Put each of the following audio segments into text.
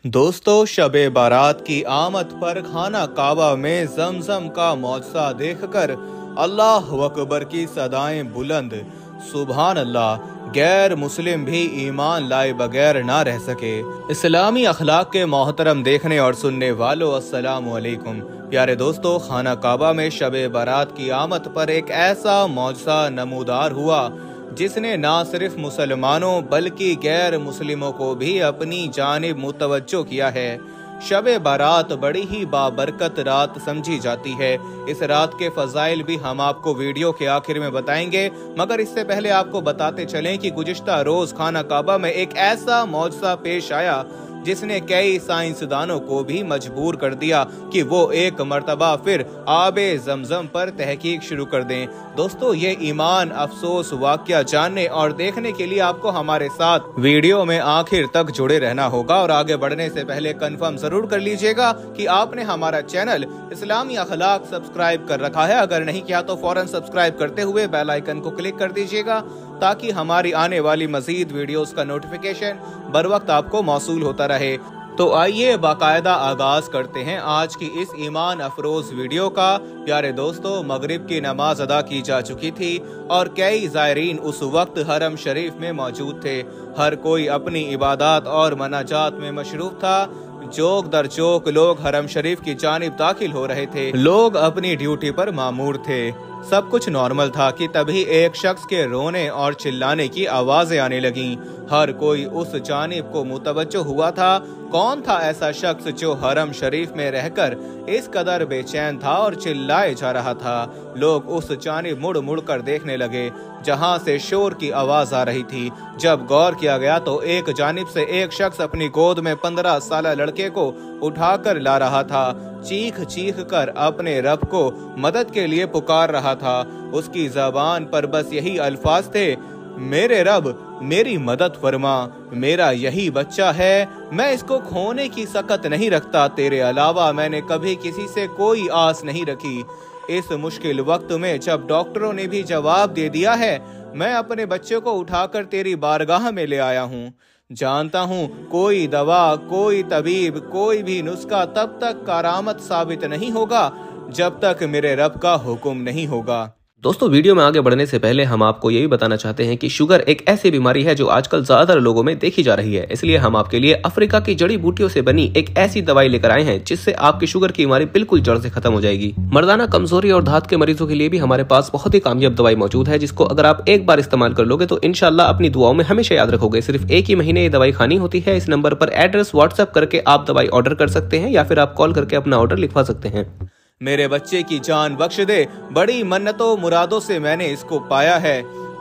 दोस्तों, शबे बारात की आमद पर खाना काबा में जमजम का मौजज़ा देखकर अल्लाह अकबर की सदाएं बुलंद। सुभान अल्लाह। गैर मुस्लिम भी ईमान लाए बगैर ना रह सके। इस्लामी अखलाक के मोहतरम देखने और सुनने वालों, अस्सलामु अलैकुम। प्यारे दोस्तों, खाना काबा में शबे बारात की आमद पर एक ऐसा मौजज़ा नमूदार हुआ जिसने ना सिर्फ मुसलमानों बल्कि गैर मुस्लिमों को भी अपनी जानिब मुतवज्जो किया है। शबे बारात बड़ी ही बाबरकत रात समझी जाती है। इस रात के फजाइल भी हम आपको वीडियो के आखिर में बताएंगे, मगर इससे पहले आपको बताते चलें कि गुज़िश्ता रोज खाना काबा में एक ऐसा मौजज़ा पेश आया जिसने कई साइंसदानों को भी मजबूर कर दिया कि वो एक मर्तबा फिर आबे जमजम पर तहकीक शुरू कर दें। दोस्तों, ये ईमान अफसोस वाकया जानने और देखने के लिए आपको हमारे साथ वीडियो में आखिर तक जुड़े रहना होगा। और आगे बढ़ने से पहले कंफर्म जरूर कर लीजिएगा कि आपने हमारा चैनल इस्लामी अखलाक सब्सक्राइब कर रखा है। अगर नहीं किया तो फौरन सब्सक्राइब करते हुए बेल आइकन को क्लिक कर दीजिएगा ताकि हमारी आने वाली मजीद वीडियोस का नोटिफिकेशन बर वक्त आपको मौसूल होता रहे। तो आइए बाकायदा आगाज करते हैं आज की इस ईमान अफरोज वीडियो का। प्यारे दोस्तों, मगरिब की नमाज अदा की जा चुकी थी और कई ज़ायरीन उस वक्त हरम शरीफ में मौजूद थे। हर कोई अपनी इबादत और मनाजात में मशरूफ था। चौक दर चौक लोग हरम शरीफ की जानिब दाखिल हो रहे थे। लोग अपनी ड्यूटी पर मामूर थे। सब कुछ नॉर्मल था कि तभी एक शख्स के रोने और चिल्लाने की आवाजें आने लगीं। हर कोई उस जानिब को मुतवज्जो हुआ था। कौन था ऐसा शख्स जो हरम शरीफ में रहकर इस कदर बेचैन था और चिल्लाए जा रहा था? लोग उस जानिब मुड़ मुड़ कर देखने लगे जहां से शोर की आवाज आ रही थी। जब गौर किया गया तो एक जानिब से एक शख्स अपनी गोद में 15 साल लड़के को उठाकर ला रहा था। चीख चीख कर अपने रब को मदद के लिए पुकार रहा था। उसकी ज़बान पर बस यही अल्फाज थे, मेरे रब मेरी मदद फरमा, मेरा यही बच्चा है, मैं इसको खोने की सकत नहीं रखता, तेरे अलावा मैंने कभी किसी से कोई आस नहीं रखी। इस मुश्किल वक्त में जब डॉक्टरों ने भी जवाब दे दिया है, मैं अपने बच्चे को उठाकर तेरी बारगाह में ले आया हूँ। जानता हूँ कोई दवा, कोई तबीब, कोई भी नुस्खा तब तक करामत साबित नहीं होगा जब तक मेरे रब का हुक्म नहीं होगा। दोस्तों, वीडियो में आगे बढ़ने से पहले हम आपको यही बताना चाहते हैं कि शुगर एक ऐसी बीमारी है जो आजकल ज्यादातर लोगों में देखी जा रही है। इसलिए हम आपके लिए अफ्रीका की जड़ी बूटियों से बनी एक ऐसी दवाई लेकर आए हैं जिससे आपकी शुगर की बीमारी बिल्कुल जड़ से खत्म हो जाएगी। मर्दाना कमजोरी और धात के मरीजों के लिए भी हमारे पास बहुत ही कामयाब दवाई मौजूद है, जिसको अगर आप एक बार इस्तेमाल कर लोगे तो इंशाल्लाह अपनी दुआओं में हमेशा याद रखोगे। सिर्फ एक ही महीने ये दवाई खानी होती है। इस नंबर पर एड्रेस व्हाट्सएप करके आप दवाई ऑर्डर कर सकते हैं या फिर आप कॉल करके अपना ऑर्डर लिखवा सकते हैं। मेरे बच्चे की जान बख्श दे, बड़ी मन्नतों मुरादों से मैंने इसको पाया है।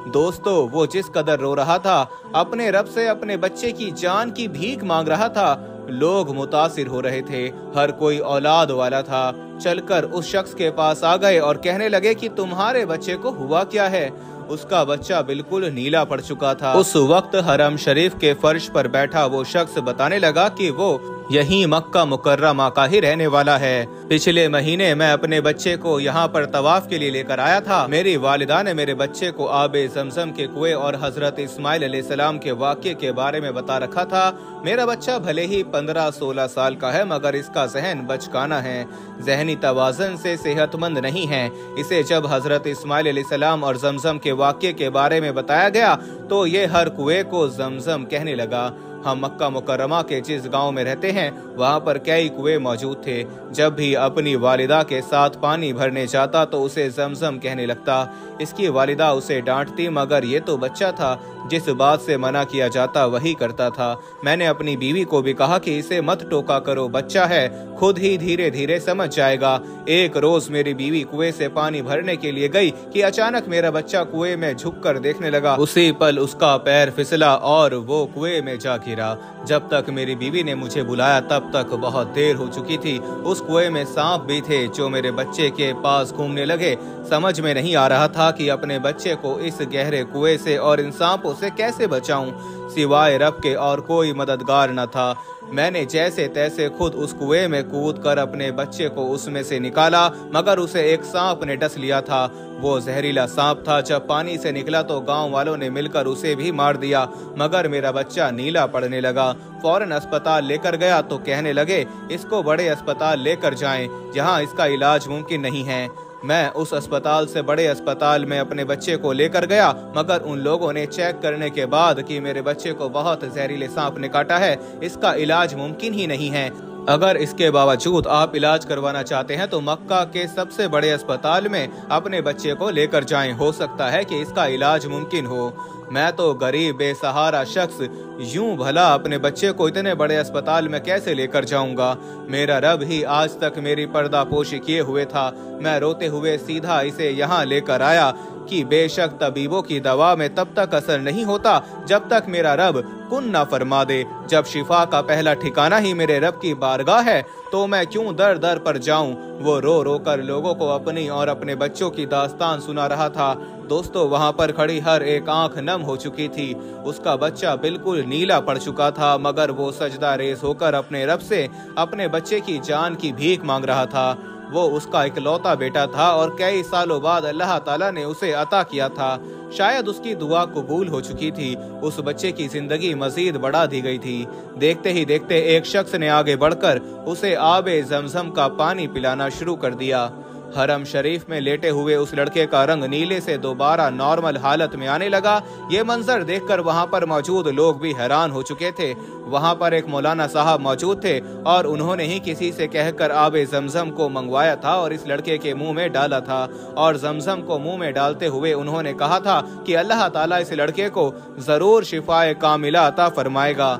दोस्तों, वो जिस कदर रो रहा था, अपने रब से अपने बच्चे की जान की भीख मांग रहा था। लोग मुतासिर हो रहे थे। हर कोई औलाद वाला था। चलकर उस शख्स के पास आ गए और कहने लगे कि तुम्हारे बच्चे को हुआ क्या है? उसका बच्चा बिल्कुल नीला पड़ चुका था। उस वक्त हरम शरीफ के फर्श पर बैठा वो शख्स बताने लगा कि वो यही मक्का मुकर्रमा का ही रहने वाला है। पिछले महीने मैं अपने बच्चे को यहाँ पर तवाफ के लिए लेकर आया था। मेरी वालिदा ने मेरे बच्चे को आबे जमजम के कुएं और हजरत इस्माइल अलैहिस्सलाम के वाक़े के बारे में बता रखा था। मेरा बच्चा भले ही 15-16 साल का है, मगर इसका जहन बचकाना है, जहनी तवाज़न से सेहतमंद नहीं है। इसे जब हजरत इस्माइल अलैहिस्सलाम और जमजम के वाक़े के बारे में बताया गया तो ये हर कुएं को जमजम कहने लगा। हम मक्का मुकर्रमा के जिस गांव में रहते हैं वहां पर कई कुएं मौजूद थे। जब भी अपनी वालिदा के साथ पानी भरने जाता तो उसे जमजम कहने लगता। इसकी वालिदा उसे डांटती, मगर ये तो बच्चा था, जिस बात से मना किया जाता वही करता था। मैंने अपनी बीवी को भी कहा कि इसे मत टोका करो, बच्चा है, खुद ही धीरे धीरे समझ जाएगा। एक रोज मेरी बीवी कुएं से पानी भरने के लिए गई कि अचानक मेरा बच्चा कुएं में झुककर देखने लगा। उसी पल उसका पैर फिसला और वो कुएं में जा गिरा। जब तक मेरी बीवी ने मुझे बुलाया तब तक बहुत देर हो चुकी थी। उस कुएं में सांप भी थे जो मेरे बच्चे के पास घूमने लगे। समझ में नहीं आ रहा था कि अपने बच्चे को इस गहरे कुएं से और इन सांपों से कैसे बचाऊं। सिवाय रब के और कोई मददगार न था। मैंने जैसे तैसे खुद उस कुएं में कूद कर अपने बच्चे को उसमें से निकाला, मगर उसे एक सांप ने डस लिया था। वो जहरीला सांप था। जब पानी से निकला तो गांव वालों ने मिलकर उसे भी मार दिया, मगर मेरा बच्चा नीला पड़ने लगा। फौरन अस्पताल लेकर गया तो कहने लगे इसको बड़े अस्पताल लेकर जाएं, जहां इसका इलाज मुमकिन नहीं है। मैं उस अस्पताल से बड़े अस्पताल में अपने बच्चे को लेकर गया, मगर उन लोगों ने चेक करने के बाद कि मेरे बच्चे को बहुत जहरीले सांप ने काटा है, इसका इलाज मुमकिन ही नहीं है। अगर इसके बावजूद आप इलाज करवाना चाहते हैं तो मक्का के सबसे बड़े अस्पताल में अपने बच्चे को लेकर जाएं, हो सकता है कि इसका इलाज मुमकिन हो। मैं तो गरीब बेसहारा शख्स यूं भला अपने बच्चे को इतने बड़े अस्पताल में कैसे लेकर जाऊंगा। मेरा रब ही आज तक मेरी पर्दापोशी किए हुए था। मैं रोते हुए सीधा इसे यहाँ लेकर आया कि बेशक तबीबों की दवा में तब तक असर नहीं होता जब तक मेरा रब कुन ना फरमा दे। जब शिफा का पहला ठिकाना ही मेरे रब की बारगाह है तो मैं क्यों दर दर पर जाऊं। वो रो रो कर लोगों को अपनी और अपने बच्चों की दास्तान सुना रहा था। दोस्तों, वहां पर खड़ी हर एक आंख नम हो चुकी थी। उसका बच्चा बिल्कुल नीला पड़ चुका था, मगर वो सजदा रेस होकर अपने रब से अपने बच्चे की जान की भीख मांग रहा था। वो उसका इकलौता बेटा था और कई सालों बाद अल्लाह ताला ने उसे अता किया था। शायद उसकी दुआ कबूल हो चुकी थी। उस बच्चे की जिंदगी मजीद बढ़ा दी गई थी। देखते ही देखते एक शख्स ने आगे बढ़कर उसे आबे ज़मज़म का पानी पिलाना शुरू कर दिया। हरम शरीफ में लेटे हुए उस लड़के का रंग नीले से दोबारा नॉर्मल हालत में आने लगा। ये मंजर देखकर वहां पर मौजूद लोग भी हैरान हो चुके थे। वहां पर एक मौलाना साहब मौजूद थे और उन्होंने ही किसी से कहकर आबे ज़मज़म को मंगवाया था और इस लड़के के मुंह में डाला था। और ज़मज़म को मुंह में डालते हुए उन्होंने कहा था कि अल्लाह ताला इस लड़के को जरूर शिफाए कामिला अता फरमाएगा।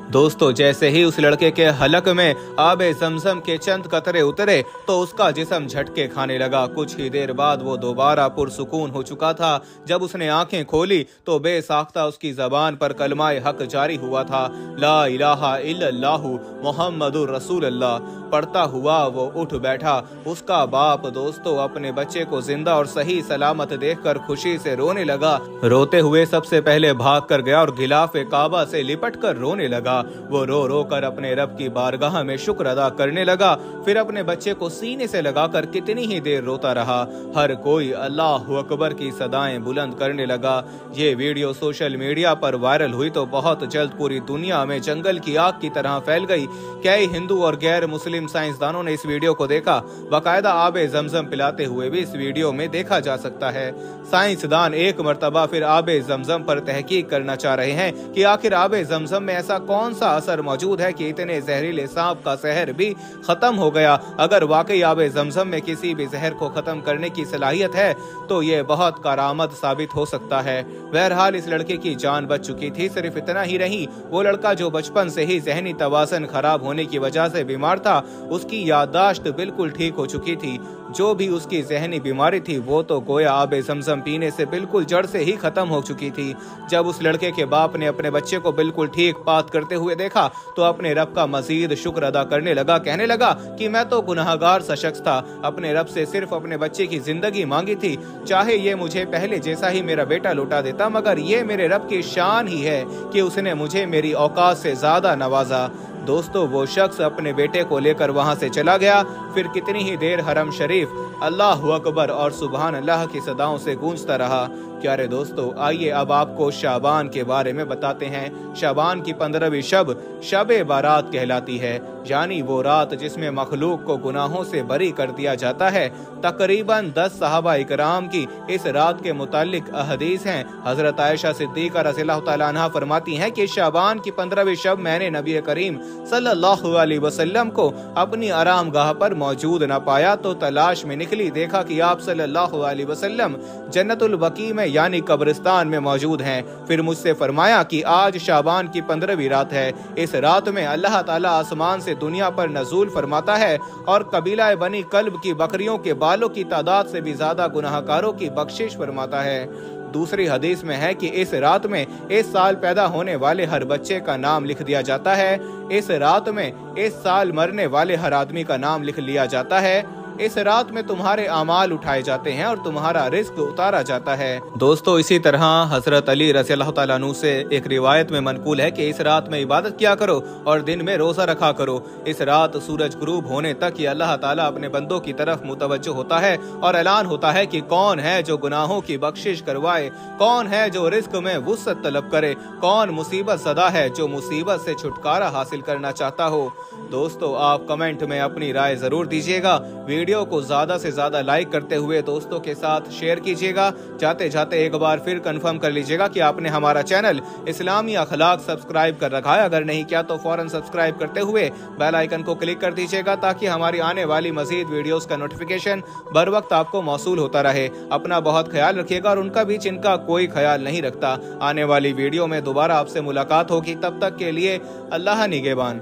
दोस्तों, जैसे ही उस लड़के के हलक में आबे ज़मज़म के चंद कतरे उतरे तो उसका जिस्म झटके खाने लगा। कुछ ही देर बाद वो दोबारा पुरसुकून हो चुका था। जब उसने आंखें खोली तो बेसाख्ता उसकी जबान पर कलमाए हक जारी हुआ था, ला इलाहा इल्लल्लाहु मुहम्मदुर रसूलुल्लाह। पढ़ता हुआ वो उठ बैठा। उसका बाप दोस्तों अपने बच्चे को जिंदा और सही सलामत देखकर खुशी से रोने लगा। रोते हुए सबसे पहले भाग कर गया और गिलाफे काबा से लिपट कर रोने लगा। वो रो रो कर अपने रब की बारगाह में शुक्र अदा करने लगा। फिर अपने बच्चे को सीने से लगाकर कितनी ही देर रोता रहा। हर कोई अल्लाह अकबर की सदाएं बुलंद करने लगा। ये वीडियो सोशल मीडिया पर वायरल हुई तो बहुत जल्द पूरी दुनिया में जंगल की आग की तरह फैल गई। कई हिंदू और गैर मुस्लिम साइंसदानों ने इस वीडियो को देखा। बाकायदा आबे ज़मज़म पिलाते हुए भी इस वीडियो में देखा जा सकता है। साइंसदान एक मर्तबा फिर आबे ज़मज़म पर तहकीक करना चाह रहे हैं कि आखिर आबे ज़मज़म में ऐसा कौन सा असर मौजूद है कि इतने जहरीले सांप का जहर भी खत्म हो गया। अगर वाकई आबे ज़मज़म में किसी भी जहर को खत्म करने की सलाहियत है तो ये बहुत करामत साबित हो सकता है। बहरहाल इस लड़के की जान बच चुकी थी। सिर्फ इतना ही नहीं, वो लड़का जो बचपन से ही जहनी तवाज़ुन खराब होने की वजह से बीमार था, उसकी याददाश्त बिल्कुल ठीक हो चुकी थी। जो भी उसकी जहनी बीमारी थी वो तो गोया आबे ज़मज़म पीने से बिल्कुल जड़ से ही खत्म हो चुकी थी। जब उस लड़के के बाप ने अपने बच्चे को बिल्कुल ठीक बात करते हुए देखा तो अपने रब का मजीद शुक्र अदा करने लगा। कहने लगा कि मैं तो गुनाहगार सा शख्स था, अपने रब से सिर्फ अपने बच्चे की जिंदगी मांगी थी। चाहे ये मुझे पहले जैसा ही मेरा बेटा लौटा देता, मगर ये मेरे रब की शान ही है कि उसने मुझे मेरी औकात से ज्यादा नवाजा। दोस्तों, वो शख्स अपने बेटे को लेकर वहां से चला गया। फिर कितनी ही देर हरम शरीफ अल्लाह अकबर और सुबहान अल्लाह की सदाओं से गूंजता रहा। प्यारे दोस्तों, आइए अब आपको शाबान के बारे में बताते हैं। शाबान की 15वीं शब शबे बारात कहलाती है, यानी वो रात जिसमें मखलूक को गुनाहों से बरी कर दिया जाता है। तकरीबन 10 सहाबा इकराम की इस रात के मुतालिक अहदीस हैं। हजरत आयशा सिद्दीका रज़ियल्लाहु तआला अन्हा फरमाती हैं कि शाबान की 15वीं शब मैंने नबी करीम सल्लल्लाहु अलैहि वसल्लम को अपनी आराम गाह पर मौजूद न पाया तो तलाश में निकली। देखा कि आप सल्लल्लाहु अलैहि वसल्लम जन्नतुल बकी में यानी कब्रिस्तान में मौजूद हैं। फिर मुझसे फरमाया कि आज शाबान की 15वीं रात है। इस रात में अल्लाह ताला आसमान से दुनिया पर नज़ूल फरमाता है और कबीला बनी कल्ब की बकरियों के बालों की तादाद से भी ज्यादा गुनाहगारों की बख्शिश फरमाता है। दूसरी हदीस में है कि इस रात में इस साल पैदा होने वाले हर बच्चे का नाम लिख दिया जाता है। इस रात में इस साल मरने वाले हर आदमी का नाम लिख लिया जाता है। इस रात में तुम्हारे अमाल उठाए जाते हैं और तुम्हारा रिस्क उतारा जाता है। दोस्तों, इसी तरह हजरत अली रज़ियल्लाहु ताला अन्हु से एक रिवायत में मनकूल है कि इस रात में इबादत किया करो और दिन में रोजा रखा करो। इस रात सूरज गुरूब होने तक ही अल्लाह ताला अपने बंदों की तरफ मुतवज्जो होता है और ऐलान होता है कि कौन है जो गुनाहों की बख्शिश करवाए, कौन है जो रिस्क में वुसअत तलब करे, कौन मुसीबत ज़दा है जो मुसीबत से छुटकारा हासिल करना चाहता हो। दोस्तों, आप कमेंट में अपनी राय जरूर दीजिएगा। वीडियो को ज्यादा से ज्यादा लाइक करते हुए दोस्तों के साथ शेयर कीजिएगा। जाते जाते एक बार फिर कंफर्म कर लीजिएगा कि आपने हमारा चैनल इस्लामी अखलाक सब्सक्राइब कर रखा है। अगर नहीं किया तो फौरन सब्सक्राइब करते हुए बेल आइकन को क्लिक कर दीजिएगा ताकि हमारी आने वाली मजीद वीडियोस का नोटिफिकेशन बर वक्त आपको मौसूल होता रहे। अपना बहुत ख्याल रखिएगा और उनका भी जिनका कोई ख्याल नहीं रखता। आने वाली वीडियो में दोबारा आपसे मुलाकात होगी। तब तक के लिए अल्लाह निगहबान।